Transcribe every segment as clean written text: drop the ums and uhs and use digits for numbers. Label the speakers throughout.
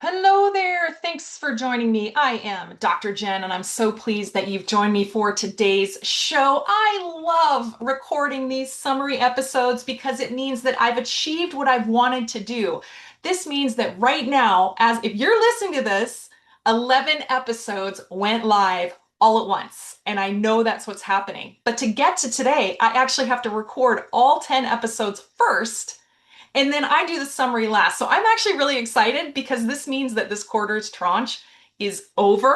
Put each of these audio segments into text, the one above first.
Speaker 1: Hello there. Thanks for joining me. I am Dr. Jen, and I'm so pleased that you've joined me for today's show. I love recording these summary episodes because it means that I've achieved what I've wanted to do. This means that right now, as if you're listening to this, 11 episodes went live all at once. And I know that's what's happening. But to get to today, I actually have to record all 10 episodes first and then I do the summary last. So I'm actually really excited because this means that this quarter's tranche is over.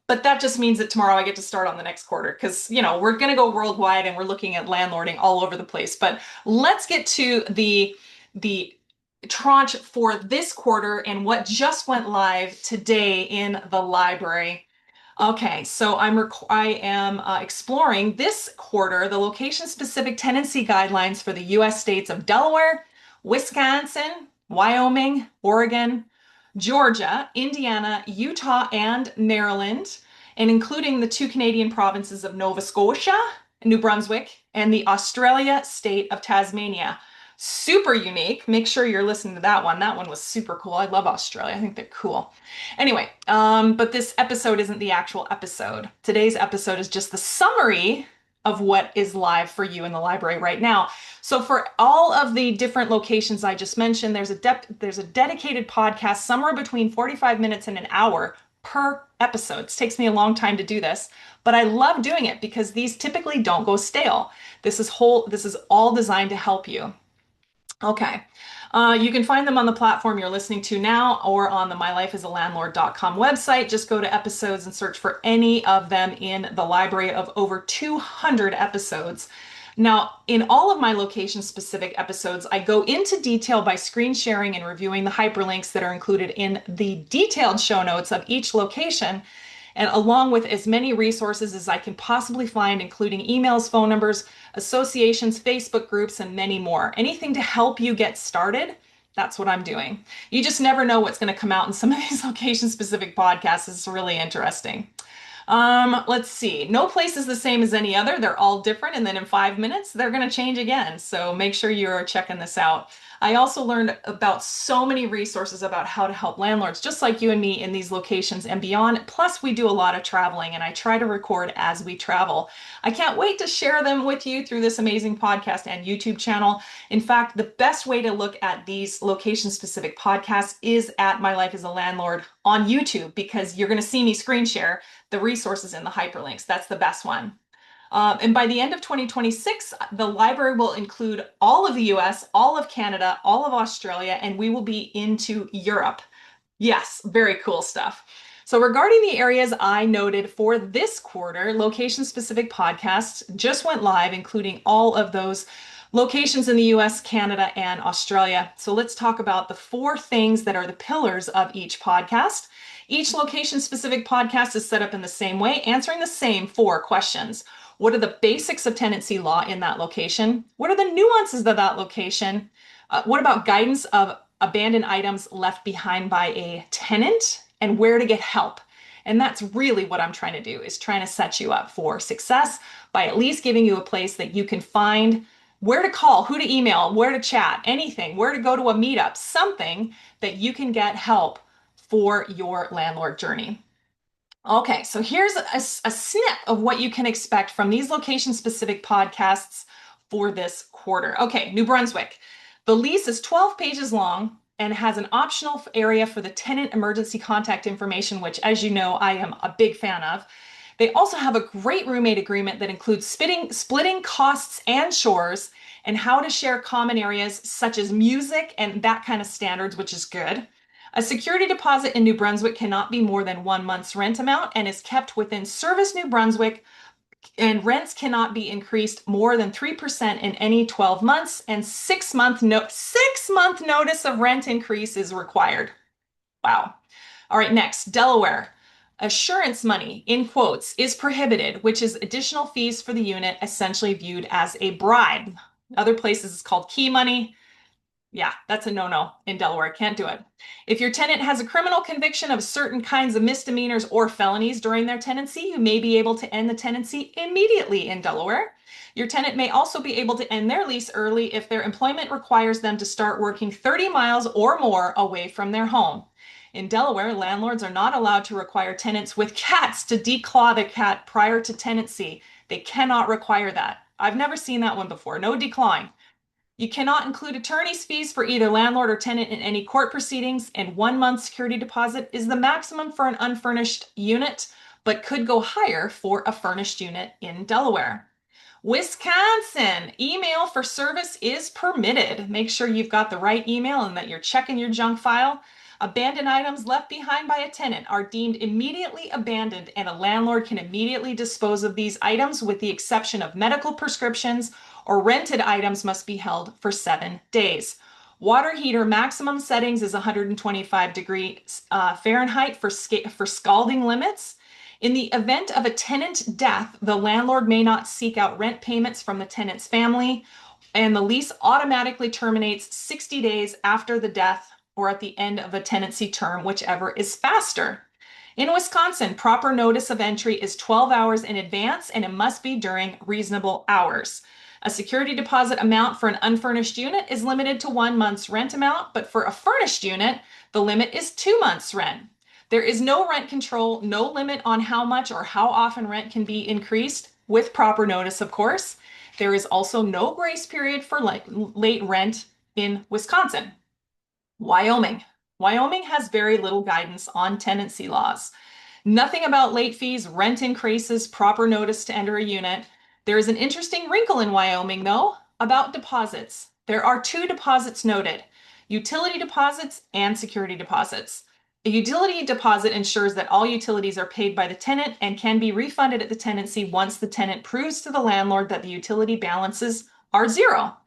Speaker 1: But that just means that tomorrow I get to start on the next quarter because, we're going to go worldwide and we're looking at landlording all over the place. But let's get to the tranche for this quarter and what just went live today in the library. Okay, so I am exploring this quarter the location-specific tenancy guidelines for the U.S. states of Delaware, Wisconsin, Wyoming, Oregon, Georgia, Indiana, Utah, and Maryland, and including the two Canadian provinces of Nova Scotia, New Brunswick, and the Australia State of Tasmania. Super unique. Make sure you're listening to that one. That one was super cool. I love Australia. I think they're cool. Anyway, but this episode isn't the actual episode. Today's episode is just the summary of what is live for you in the library right now. So for all of the different locations I just mentioned, there's a dedicated podcast somewhere between 45 minutes and an hour per episode. It takes me a long time to do this, but I love doing it because these typically don't go stale. This is all designed to help you. Okay. You can find them on the platform you're listening to now or on the mylifeasalandlord.com website. Just go to episodes and search for any of them in the library of over 200 episodes. Now, in all of my location-specific episodes, I go into detail by screen sharing and reviewing the hyperlinks that are included in the detailed show notes of each location, and along with as many resources as I can possibly find, including emails, phone numbers, associations, Facebook groups, and many more. Anything to help you get started, that's what I'm doing. You just never know what's going to come out in some of these location-specific podcasts. It's really interesting. Let's see. No place is the same as any other. They're all different. And then in 5 minutes, they're going to change again. So make sure you're checking this out. I also learned about so many resources about how to help landlords just like you and me in these locations and beyond. Plus, we do a lot of traveling and I try to record as we travel. I can't wait to share them with you through this amazing podcast and YouTube channel. In fact, the best way to look at these location-specific podcasts is at My Life as a Landlord on YouTube because you're going to see me screen share the resources in the hyperlinks. That's the best one. And by the end of 2026, the library will include all of the US, all of Canada, all of Australia, and we will be into Europe. Yes, very cool stuff. So regarding the areas I noted for this quarter, location-specific podcasts just went live, including all of those locations in the US, Canada, and Australia. So let's talk about the 4 things that are the pillars of each podcast. Each location-specific podcast is set up in the same way, answering the same 4 questions. What are the basics of tenancy law in that location? What are the nuances of that location? What about guidance of abandoned items left behind by a tenant and where to get help? And that's really what I'm trying to do, is trying to set you up for success by at least giving you a place that you can find where to call, who to email, where to chat, anything, where to go to a meetup, something that you can get help for your landlord journey. Okay, so here's a snip of what you can expect from these location-specific podcasts for this quarter. Okay, New Brunswick. The lease is 12 pages long and has an optional area for the tenant emergency contact information, which, as you know, I am a big fan of. They also have a great roommate agreement that includes splitting costs and chores and how to share common areas such as music and that kind of standards, which is good. A security deposit in New Brunswick cannot be more than 1 month's rent amount and is kept within Service New Brunswick, and rents cannot be increased more than 3% in any 12 months, and 6-month notice of rent increase is required. Wow. All right, next, Delaware. Assurance money, in quotes, is prohibited, which is additional fees for the unit, essentially viewed as a bribe. Other places it's called key money. Yeah, that's a no-no in Delaware. Can't do it. If your tenant has a criminal conviction of certain kinds of misdemeanors or felonies during their tenancy, you may be able to end the tenancy immediately in Delaware. Your tenant may also be able to end their lease early if their employment requires them to start working 30 miles or more away from their home. In Delaware, landlords are not allowed to require tenants with cats to declaw the cat prior to tenancy. They cannot require that. I've never seen that one before. No declawing. You cannot include attorney's fees for either landlord or tenant in any court proceedings, and 1 month security deposit is the maximum for an unfurnished unit, but could go higher for a furnished unit in Delaware. Wisconsin, email for service is permitted. Make sure you've got the right email and that you're checking your junk file. Abandoned items left behind by a tenant are deemed immediately abandoned, and a landlord can immediately dispose of these items with the exception of medical prescriptions or rented items must be held for 7 days. Water heater maximum settings is 125 degrees Fahrenheit for scalding limits. In the event of a tenant death, the landlord may not seek out rent payments from the tenant's family, and the lease automatically terminates 60 days after the death or at the end of a tenancy term, whichever is faster. In Wisconsin, proper notice of entry is 12 hours in advance, and it must be during reasonable hours. A security deposit amount for an unfurnished unit is limited to 1 month's rent amount, but for a furnished unit, the limit is 2 months' rent. There is no rent control, no limit on how much or how often rent can be increased, with proper notice, of course. There is also no grace period for late rent in Wisconsin. Wyoming. Wyoming has very little guidance on tenancy laws. Nothing about late fees, rent increases, proper notice to enter a unit. There is an interesting wrinkle in Wyoming, though, about deposits. There are 2 deposits noted: utility deposits and security deposits. A utility deposit ensures that all utilities are paid by the tenant and can be refunded at the tenancy once the tenant proves to the landlord that the utility balances are 0.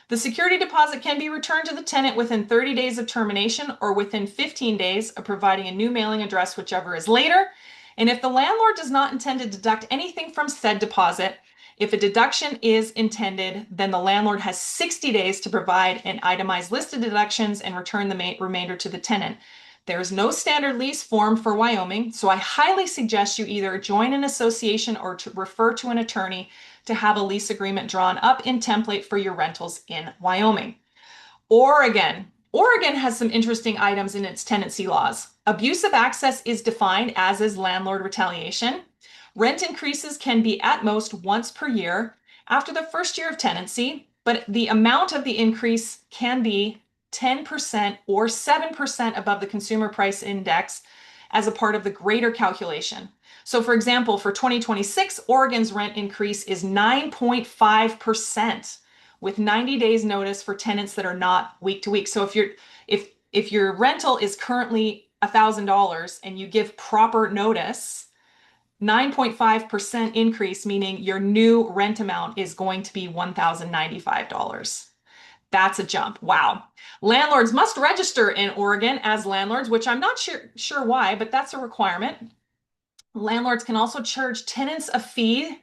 Speaker 1: The security deposit can be returned to the tenant within 30 days of termination or within 15 days of providing a new mailing address, whichever is later. And if the landlord does not intend to deduct anything from said deposit, if a deduction is intended, then the landlord has 60 days to provide an itemized list of deductions and return the remainder to the tenant. There is no standard lease form for Wyoming, so I highly suggest you either join an association or to refer to an attorney to have a lease agreement drawn up in template for your rentals in Wyoming. Oregon. Oregon has some interesting items in its tenancy laws. Abusive access is defined, as is landlord retaliation. Rent increases can be at most once per year after the first year of tenancy, but the amount of the increase can be 10% or 7% above the consumer price index as a part of the greater calculation. So for example, for 2026, Oregon's rent increase is 9.5% with 90 days notice for tenants that are not week to week. So if your rental is currently $1,000 and you give proper notice, 9.5% increase, meaning your new rent amount is going to be $1,095. That's a jump. Wow. Landlords must register in Oregon as landlords, which I'm not sure why, but that's a requirement. Landlords can also charge tenants a fee,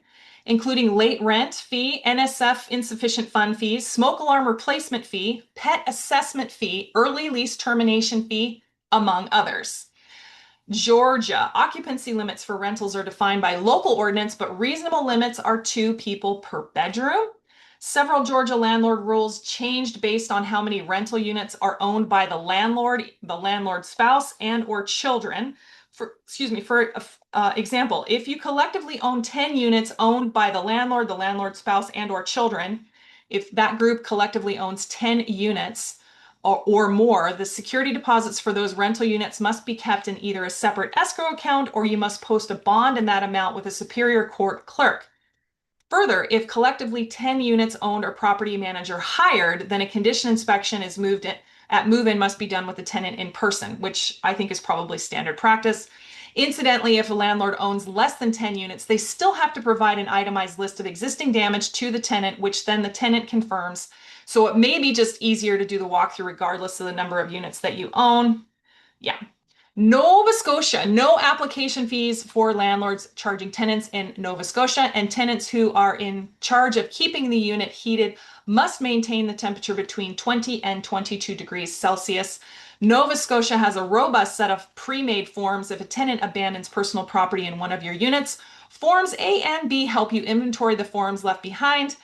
Speaker 1: including late rent fee, NSF insufficient fund fees, smoke alarm replacement fee, pet assessment fee, early lease termination fee, among others. Georgia, occupancy limits for rentals are defined by local ordinance, but reasonable limits are 2 people per bedroom. Several Georgia landlord rules changed based on how many rental units are owned by the landlord's spouse, and or children. For example, if you collectively own 10 units owned by the landlord's spouse, and or children, if that group collectively owns 10 units or more, the security deposits for those rental units must be kept in either a separate escrow account or you must post a bond in that amount with a superior court clerk. Further, if collectively 10 units owned or property manager hired, then a condition inspection is at move-in must be done with the tenant in person, which I think is probably standard practice. Incidentally, if a landlord owns less than 10 units, they still have to provide an itemized list of existing damage to the tenant, which then the tenant confirms. So it may be just easier to do the walkthrough regardless of the number of units that you own. Yeah. Nova Scotia, no application fees for landlords charging tenants in Nova Scotia, and tenants who are in charge of keeping the unit heated must maintain the temperature between 20 and 22 degrees Celsius. Nova Scotia has a robust set of pre-made forms if a tenant abandons personal property in one of your units. Forms A and B help you inventory the forms left behind.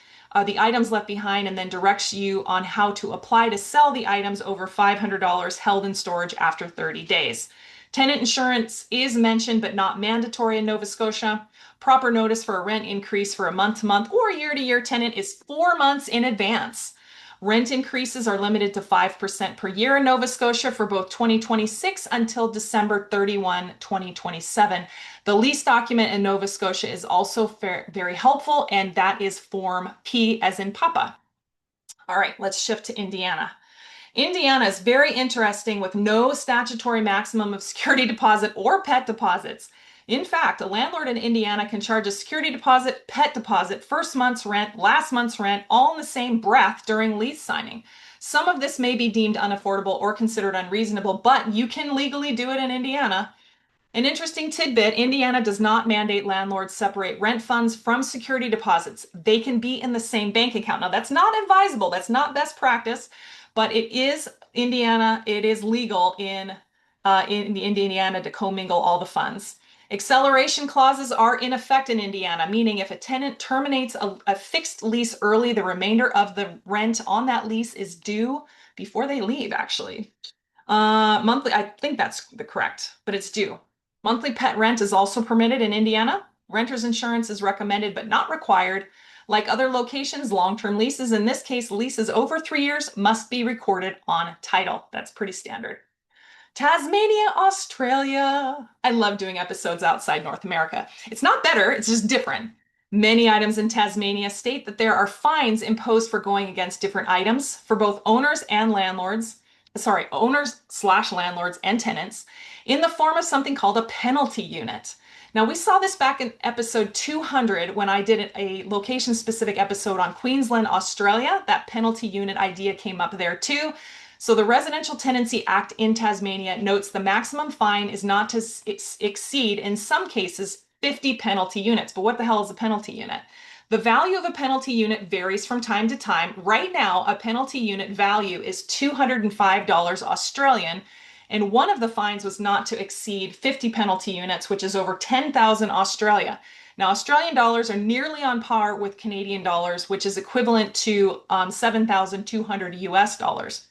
Speaker 1: the items left behind and then directs you on how to apply to sell the items over $500 held in storage after 30 days. Tenant insurance is mentioned but not mandatory in Nova Scotia. Proper notice for a rent increase for a month-to-month or year-to-year tenant is 4 months in advance. Rent increases are limited to 5% per year in Nova Scotia for both 2026 until December 31, 2027. The lease document in Nova Scotia is also very helpful, and that is Form P as in Papa. All right, let's shift to Indiana. Indiana is very interesting with no statutory maximum of security deposit or pet deposits. In fact, a landlord in Indiana can charge a security deposit, pet deposit, first month's rent, last month's rent, all in the same breath during lease signing. Some of this may be deemed unaffordable or considered unreasonable, but you can legally do it in Indiana. An interesting tidbit, Indiana does not mandate landlords separate rent funds from security deposits. They can be in the same bank account. Now, that's not advisable. That's not best practice, but it is Indiana. It is legal in Indiana to commingle all the funds. Acceleration clauses are in effect in Indiana, meaning if a tenant terminates a fixed lease early, the remainder of the rent on that lease is due before they leave, actually. Monthly, I think that's the correct, but it's due. Monthly pet rent is also permitted in Indiana. Renter's insurance is recommended but not required. Like other locations, long-term leases, in this case, leases over 3 years, must be recorded on title. That's pretty standard. Tasmania, Australia. I love doing episodes outside North America. It's not better, it's just different. Many items in Tasmania state that there are fines imposed for going against different items for both owners and landlords. Sorry, owners/landlords and tenants in the form of something called a penalty unit. Now, we saw this back in episode 200 when I did a location-specific episode on Queensland, Australia. That penalty unit idea came up there too. So the Residential Tenancy Act in Tasmania notes the maximum fine is not to exceed, in some cases, 50 penalty units. But what the hell is a penalty unit? The value of a penalty unit varies from time to time. Right now, a penalty unit value is $205 Australian, and one of the fines was not to exceed 50 penalty units, which is over 10,000 Australia. Now, Australian dollars are nearly on par with Canadian dollars, which is equivalent to 7,200 US dollars.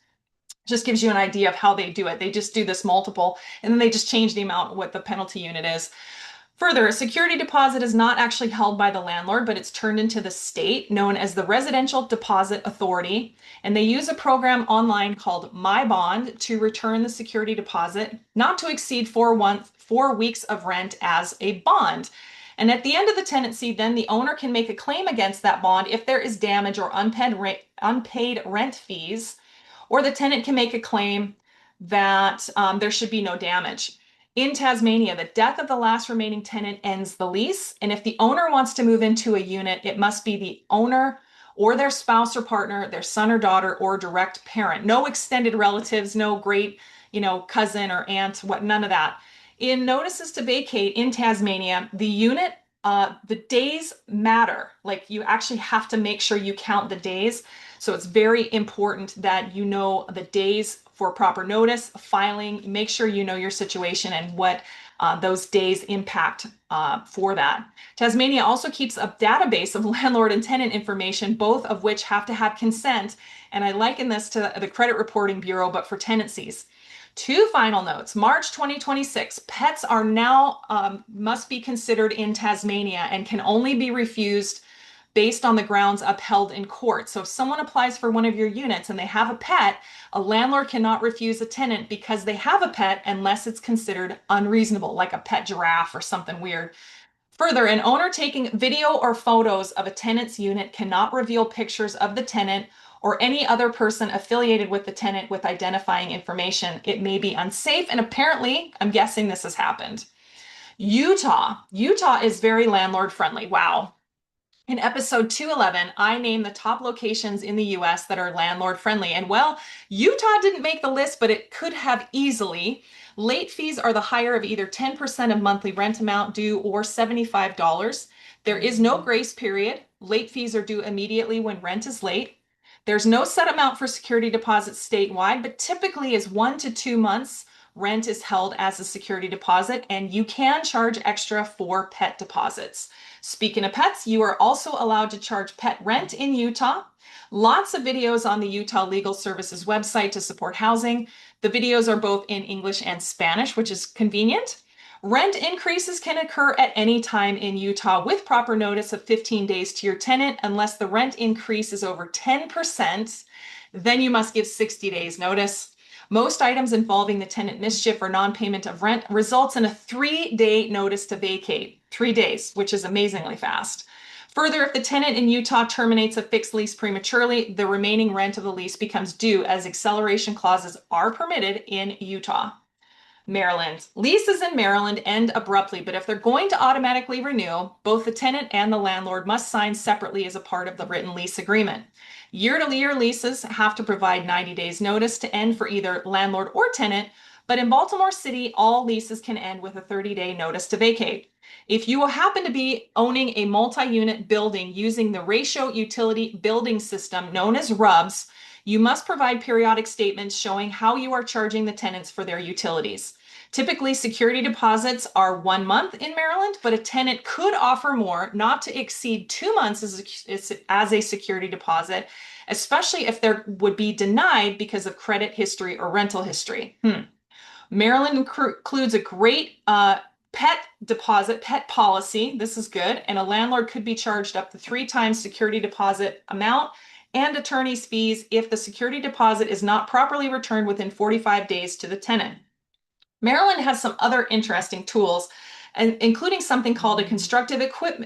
Speaker 1: Just gives you an idea of how they do it. They just do this multiple, and then they just change the amount what the penalty unit is. Further, a security deposit is not actually held by the landlord, but it's turned into the state, known as the Residential Deposit Authority, and they use a program online called My Bond to return the security deposit, not to exceed 4 weeks of rent as a bond. And at the end of the tenancy, then the owner can make a claim against that bond if there is damage or unpaid rent fees, or the tenant can make a claim that there should be no damage. In Tasmania, the death of the last remaining tenant ends the lease, and if the owner wants to move into a unit, it must be the owner or their spouse or partner, their son or daughter, or direct parent. No extended relatives, no great, cousin or aunt, none of that. In notices to vacate in Tasmania, the unit, the days matter. Like, you actually have to make sure you count the days. So it's very important that you know the days for proper notice, filing, make sure you know your situation and what those days impact for that. Tasmania also keeps a database of landlord and tenant information, both of which have to have consent. And I liken this to the Credit Reporting Bureau, but for tenancies. 2 final notes. March 2026, pets are now must be considered in Tasmania and can only be refused based on the grounds upheld in court. So if someone applies for one of your units and they have a pet, a landlord cannot refuse a tenant because they have a pet unless it's considered unreasonable, like a pet giraffe or something weird. Further, an owner taking video or photos of a tenant's unit cannot reveal pictures of the tenant or any other person affiliated with the tenant with identifying information. It may be unsafe, and apparently, I'm guessing this has happened. Utah is very landlord friendly. Wow. In episode 211, I named the top locations in the US that are landlord friendly. And well, Utah didn't make the list, but it could have easily. Late fees are the higher of either 10% of monthly rent amount due or $75. There is no grace period. Late fees are due immediately when rent is late. There's no set amount for security deposits statewide, but typically is 1 to 2 months rent is held as a security deposit, and you can charge extra for pet deposits. Speaking of pets, you are also allowed to charge pet rent in Utah. Lots of videos on the Utah Legal Services website to support housing. The videos are both in English and Spanish, which is convenient. Rent increases can occur at any time in Utah with proper notice of 15 days to your tenant. Unless the rent increase is over 10%, then you must give 60 days notice. Most items involving the tenant mischief or non-payment of rent results in a 3-day notice to vacate. 3 days, which is amazingly fast. Further, if the tenant in Utah terminates a fixed lease prematurely, the remaining rent of the lease becomes due, as acceleration clauses are permitted in Utah. Maryland. Leases in Maryland end abruptly, but if they're going to automatically renew, both the tenant and the landlord must sign separately as a part of the written lease agreement. Year-to-year leases have to provide 90 days notice to end for either landlord or tenant, but in Baltimore City, all leases can end with a 30-day notice to vacate. If you happen to be owning a multi-unit building using the ratio utility building system known as RUBS, you must provide periodic statements showing how you are charging the tenants for their utilities. Typically, security deposits are 1 month in Maryland, but a tenant could offer more, not to exceed 2 months as a security deposit, especially if there would be denied because of credit history or rental history. Maryland includes a great pet deposit, pet policy. This is good. And a landlord could be charged up to 3 times security deposit amount and attorney's fees if the security deposit is not properly returned within 45 days to the tenant. Maryland has some other interesting tools, including something called a constructive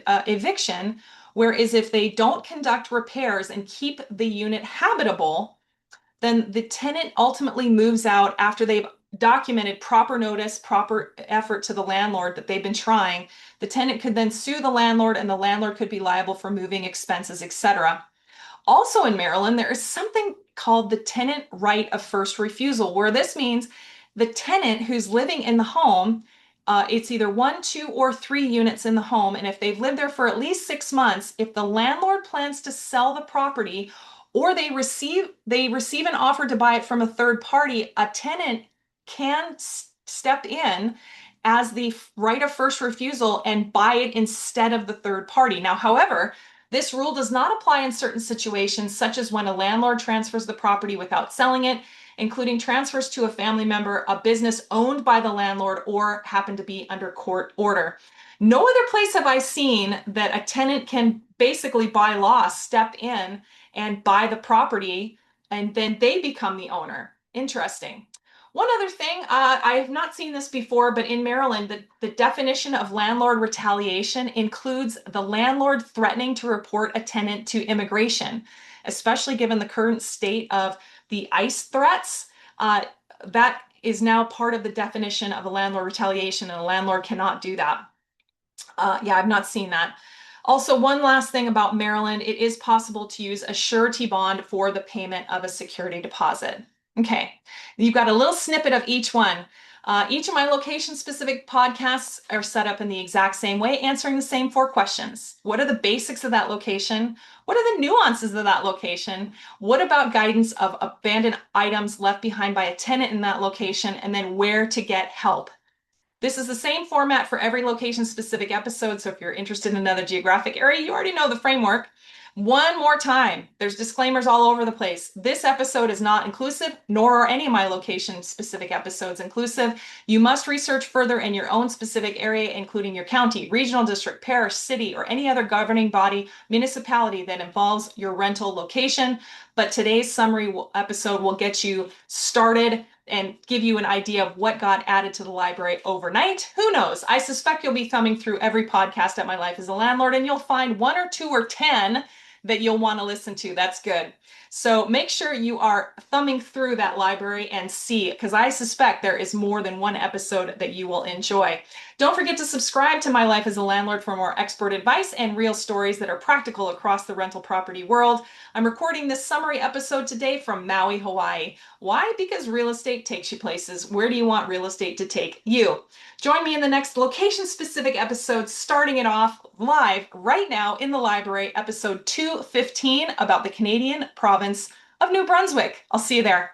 Speaker 1: eviction, whereas if they don't conduct repairs and keep the unit habitable, then the tenant ultimately moves out after they've documented proper notice, proper effort to the landlord that they've been trying. The tenant could then sue the landlord, and the landlord could be liable for moving expenses, etc. Also in Maryland, there is something called the tenant right of first refusal, where this means the tenant who's living in the home, it's either 1, 2, or 3 units in the home, and if they've lived there for at least 6 months, if the landlord plans to sell the property or they receive an offer to buy it from a third party, a tenant can step in as the right of first refusal and buy it instead of the third party. Now, however, this rule does not apply in certain situations, such as when a landlord transfers the property without selling it, including transfers to a family member, a business owned by the landlord, or happen to be under court order. No other place have I seen that a tenant can basically by law step in and buy the property and then they become the owner. Interesting. One other thing, I have not seen this before, but in Maryland, the definition of landlord retaliation includes the landlord threatening to report a tenant to immigration, especially given the current state of the ICE threats. That is now part of the definition of a landlord retaliation, and a landlord cannot do that. Yeah, I've not seen that. Also, one last thing about Maryland, it is possible to use a surety bond for the payment of a security deposit. Okay, you've got a little snippet of each one. Each of my location-specific podcasts are set up in the exact same way, answering the same 4 questions. What are the basics of that location? What are the nuances of that location? What about guidance of abandoned items left behind by a tenant in that location? And then where to get help. This is the same format for every location-specific episode, so if you're interested in another geographic area, you already know the framework. One more time, there's disclaimers all over the place. This episode is not inclusive, nor are any of my location-specific episodes inclusive. You must research further in your own specific area, including your county, regional district, parish, city, or any other governing body, municipality that involves your rental location. But today's summary episode will get you started and give you an idea of what got added to the library overnight. Who knows? I suspect you'll be thumbing through every podcast at My Life as a Landlord, and you'll find 1 or 2 or 10 that you'll want to listen to. That's good. So make sure you are thumbing through that library and see, because I suspect there is more than 1 episode that you will enjoy. Don't forget to subscribe to My Life as a Landlord for more expert advice and real stories that are practical across the rental property world. I'm recording this summary episode today from Maui, Hawaii. Why? Because real estate takes you places. Where do you want real estate to take you? Join me in the next location-specific episode, starting it off live right now in the library, episode 215 about the Canadian province of New Brunswick. I'll see you there.